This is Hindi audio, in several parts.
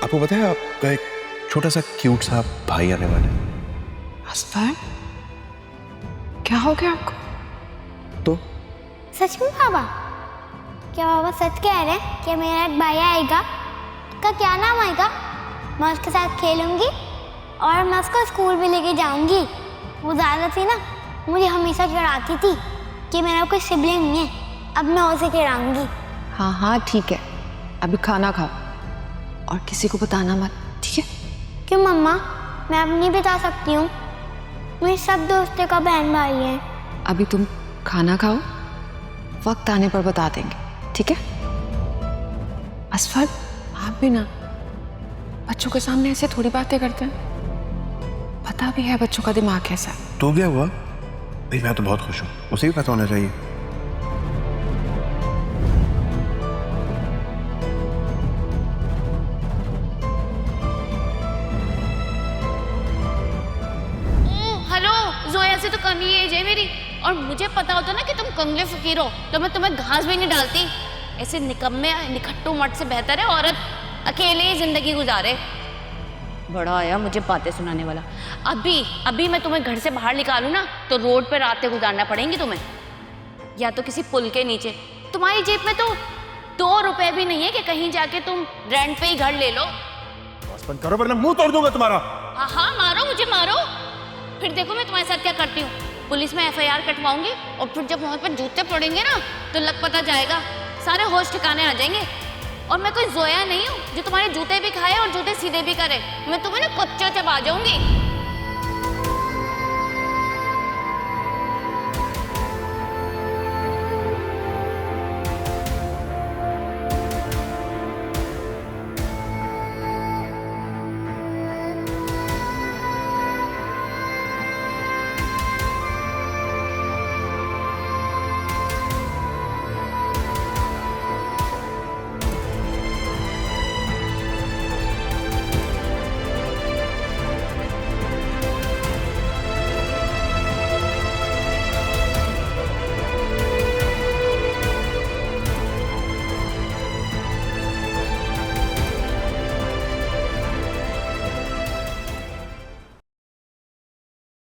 आपको पता है आपका एक छोटा सा क्यूट सा भाई आने वाला है। असफर, क्या हो गया आपको? तो सच में बाबा? क्या बाबा सच कह रहे हैं कि मेरा एक भाई आएगा? उसका क्या नाम आएगा? मैं उसके साथ खेलूंगी और मैं उसको स्कूल भी लेके जाऊंगी। वो ज़्यादा थी ना, मुझे हमेशा चिढ़ाती थी कि मेरा कोई सिबलिंग नहीं है। अब मैं उसे चिढ़ाऊंगी। हाँ हाँ ठीक है, अभी खाना खाओ और किसी को बताना मत, ठीक है? क्यों मम्मा? मैं अब नहीं बता सकती हूँ। मेरे सब दोस्तों का बहन भाई है। अभी तुम खाना खाओ, वक्त आने पर बता देंगे, ठीक है? असफर, आप भी ना बच्चों के सामने ऐसे थोड़ी बातें करते हैं। पता भी है बच्चों का दिमाग कैसा है। तो क्या हुआ भाई? मैं तो बहुत खुश हूँ, उसे भी पता होना चाहिए। हेलो, जोया से तो कम ही एज है मेरी, और मुझे पता होता ना कि तुम कंगले फकीर हो तो मैं तुम्हें घास भी नहीं डालती। ऐसे निकम्मे निखट्टू मट से बेहतर है औरत अकेले ही जिंदगी गुजारे। बड़ा आया मुझे बातें सुनाने वाला। अभी मैं तुम्हें घर से बाहर निकालूं ना तो रोड पे रातें गुजारना पड़ेंगी तुम्हें, या तो किसी पुल के नीचे। तुम्हारी जेब में तो 2 रुपए भी नहीं है कि कहीं जाके तुम रेंट पे ही घर ले लो। बस बंद करो वरना मुंह तोड़ दूंगा तुम्हारा। हाँ, मारो मुझे मारो, फिर देखो मैं तुम्हारे साथ क्या करती हूँ। पुलिस में FIR कटवाऊंगी और फिर जब वहां पर जूते पड़ेंगे ना तो लग पता जाएगा, सारे होश ठिकाने आ जाएंगे। और मैं कोई जोया नहीं हूँ जो तुम्हारे जूते भी खाए और जूते सीधे भी करे। मैं तुम्हें ना कुच्चा चबा जाऊंगी।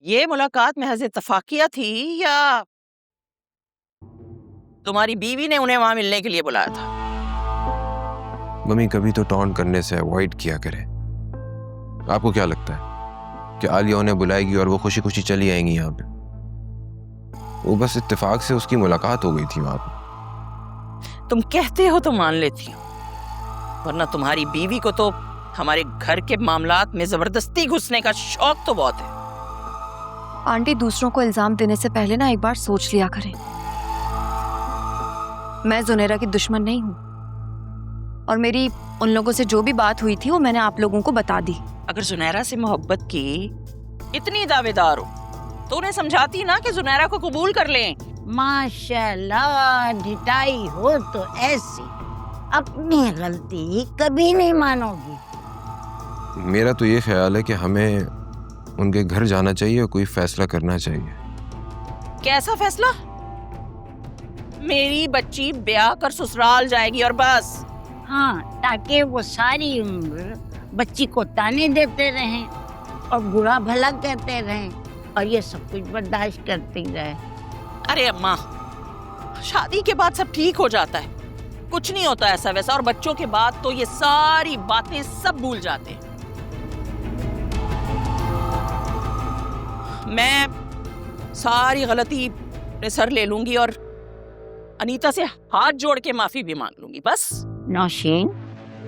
ये मुलाकात महज इत्तफाकिया थी या तुम्हारी बीवी ने उन्हें वहां मिलने के लिए बुलाया था? मम्मी कभी तो टॉन्ट करने से अवॉइड किया करे। आपको क्या लगता है कि आलिया उन्हें बुलाएगी और वो खुशी खुशी चली आएंगी यहाँ पे? वो बस इत्तेफाक से उसकी मुलाकात हो गई थी वहां पे। तुम कहते हो तो मान लेती हूँ, वरना तुम्हारी बीवी को तो हमारे घर के मामलात में जबरदस्ती घुसने का शौक तो बहुत है। आंटी, दूसरों को इल्जाम देने से पहले ना एक बार सोच लिया करें। मैं जुनैरा की दुश्मन नहीं हूँ और मेरी उन लोगों से जो भी बात हुई थी वो मैंने आप लोगों को बता दी। अगर जुनैरा से मोहब्बत की इतनी दावेदार हो तो उन्हें समझाती ना कि जुनैरा को कबूल कर लें। माशाल्लाह, ढिठाई हो तो ऐसी, अपनी गलती कभी नहीं मानोगी। मेरा तो ये ख्याल है कि हमें उनके घर जाना चाहिए और कोई फैसला करना चाहिए। कैसा फैसला? मेरी बच्ची ब्याह कर ससुराल जाएगी और बस। हाँ, ताकि वो सारी उम्र बच्ची को ताने देते रहें और बुरा भला कहते रहें और ये सब कुछ बर्दाश्त करती रहे। अरे अम्मा, शादी के बाद सब ठीक हो जाता है, कुछ नहीं होता ऐसा वैसा, और बच्चों के बाद तो ये सारी बातें सब भूल जाते हैं। मैं सारी गलती अपने सर ले लूंगी और अनीता से हाथ जोड़ के माफी भी मांग लूंगी, बस। नौशीन,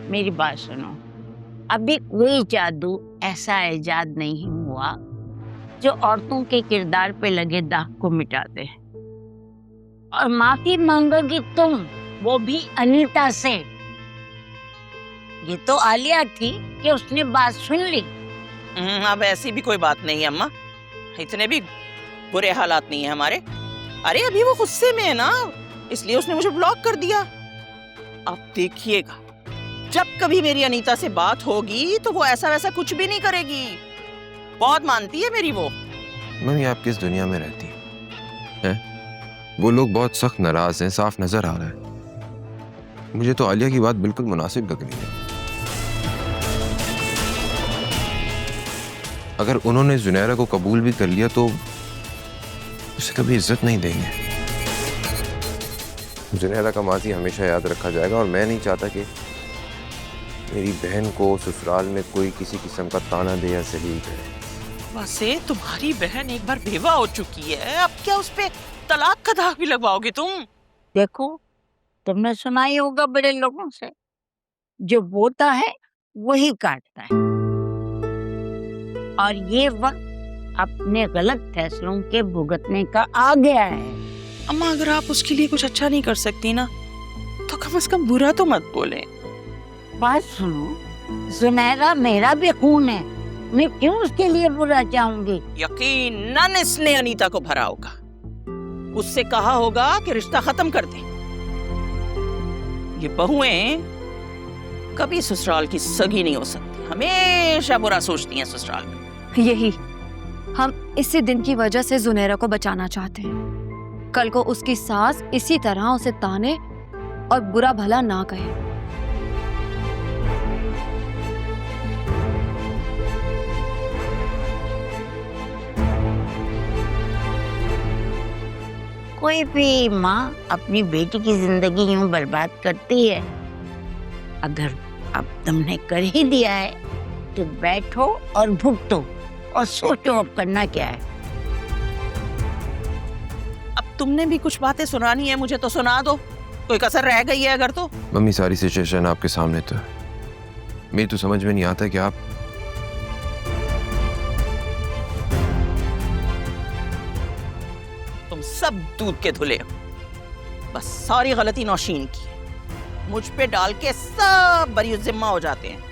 मेरी बात सुनो। अभी कोई जादू ऐसा इजाद नहीं हुआ जो औरतों के किरदार पे लगे दाग को मिटा दे। और माफी मांगोगी तुम, वो भी अनीता से। ये तो आलिया थी कि उसने बात सुन ली। अब ऐसी भी कोई बात नहीं है अम्मा, इतने भी बुरे हालात नहीं है हमारे। अरे अभी वो गुस्से में है ना, इसलिए उसने मुझे ब्लॉक कर दिया। अब देखिएगा, जब कभी मेरी अनीता से बात होगी तो वो ऐसा वैसा कुछ भी नहीं करेगी। बहुत मानती है मेरी वो। मम्मी आप किस दुनिया में रहती हैं? वो लोग बहुत सख्त नाराज हैं, साफ नजर आ रहा है। मुझे तो आलिया की बात बिल्कुल मुनासिब लग रही है। अगर उन्होंने जुनैरा को कबूल भी कर लिया तो उसे कभी इज्जत नहीं देंगे। जुनैरा का माजी हमेशा याद रखा जाएगा और मैं नहीं चाहता कि मेरी बहन को ससुराल में कोई किसी किस्म का ताना दे या सलील करे। वैसे तुम्हारी बहन एक बार बेवा हो चुकी है, अब क्या उस पे तलाक का दाग भी लगवाओगे तुम? देखो, तुमने सुना ही होगा बड़े लोगों से, जो बोता है वही काटता है। और ये वक्त अपने गलत फैसलों के भुगतने का आ गया है। अम्मा अगर आप उसके लिए कुछ अच्छा नहीं कर सकती ना, तो कम से कम बुरा तो मत बोले। बात सुनो, जुनैरा मेरा भी खून है, मैं क्यों उसके लिए बुरा चाहूंगी? यकीनन इसने अनीता को भरा होगा, उससे कहा होगा कि रिश्ता खत्म कर दे। ये बहुएं कभी ससुराल की सगी नहीं हो सकती, हमेशा बुरा सोचती हैं ससुराल में। यही हम इसी दिन की वजह से जुनैरा को बचाना चाहते हैं। कल को उसकी सास इसी तरह उसे ताने और बुरा भला ना कहे। कोई भी माँ अपनी बेटी की जिंदगी यूं बर्बाद करती है? अगर अब तुमने कर ही दिया है तो बैठो और भुगतो और सोचो अब करना क्या है। अब तुमने भी कुछ बातें सुनानी है मुझे तो सुना दो, कोई कसर रह गई है अगर तो। मम्मी सारी सिचुएशन आपके सामने तो है, मेरी तो समझ में नहीं आता कि आप तुम सब दूध के धुले हो, बस सारी गलती नौशीन की है, मुझ पे डाल के सब बरी जिम्मा हो जाते हैं।